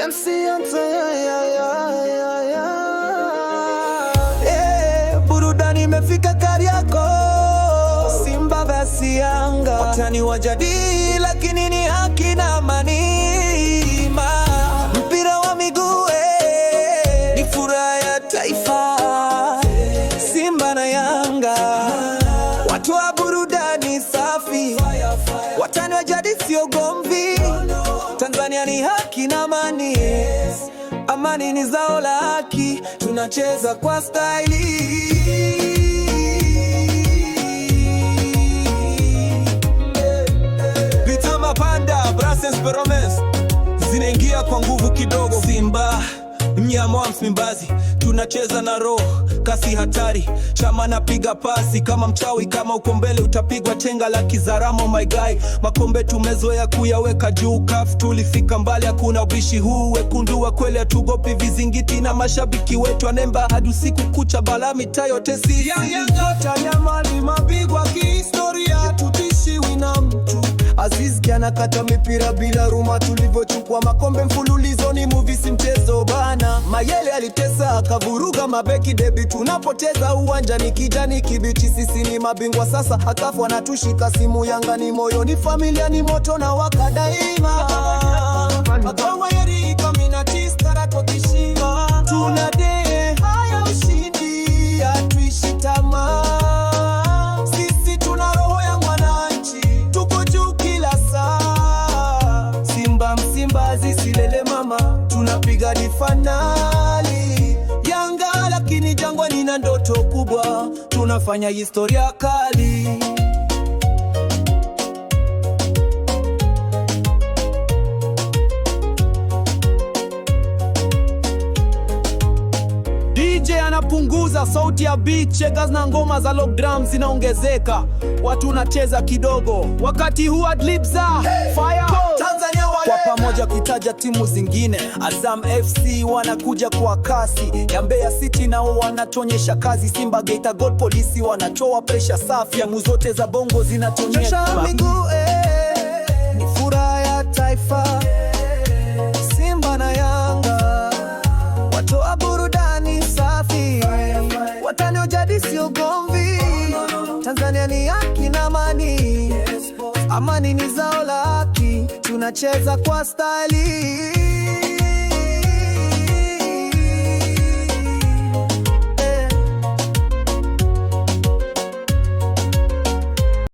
MC burudani imefika Kariakoo, Simba vs Yanga, watani wajadili lakini ni haki na amani. Mpira wa miguu ni furaha ya taifa, Simba na Yanga, watu wa burudani safi, watani wajadili sio gomvi. Tanzania ni haki na amani, amani ni zao la haki, tunacheza kwa staili. Vita mapanda, Brassens Peromens zinaingia kwa nguvu kidogo. Simba mnyama wa Msimbazi, tunacheza na roho, kasi hatari, chama napiga pasi kama mchawi, kama uko mbele utapigwa chenga la Kizaramo. My guy, makombe tumezoea kuyaweka juu, CAF tulifika mbali, hakuna ubishi huu. Wekundu wa kweli hatugopi vizingiti, na mashabiki wetu anemba hadi usiku kucha, bala mitaa yote sisi. Yanga nyamali mapigwa kihistoria, tutishiwi na mtu. Aziz Ki anakata mipira bila ruma, tulivyochukua makombe mfululizo ni movie si mchezo bana. Mayele alitesa akavuruga mabeki, debi tunapoteza uwanja ni kijani kibichi, sisi ni mabingwa sasa. Hakafu anatushika simu, Yanga ni moyo, ni familia, ni moto na waka daima. Tunade haya ushindi, hatuishi tamaa, sisi tuna roho ya mwananchi, tuko juu kila saa. Simba Msimbazi silele mama, tunapiga di finali. Yanga lakini Jangwani na ndoto kubwa, tunafanya historia kali. DJ anapunguza sauti ya beat, checkers na ngoma za lock drums zinaongezeka, watu nacheza kidogo wakati huu adlibs za fire. Tanzania wale kwa pamoja kitaja timu zingine, Azam FC wanakuja kwa kasi, ya Mbeya City nao wanatonyesha kazi, Simba Geita Gold Police wanatoa pressure safi, ya zote za bongo zinatonyesha miguu ni furaha ya taifa, Simba na Yanga, watoa burudani safi, watani wajadili sio gomvi. Tanzania ni haki na amani, amani ni zao la haki, tunacheza kwa staili.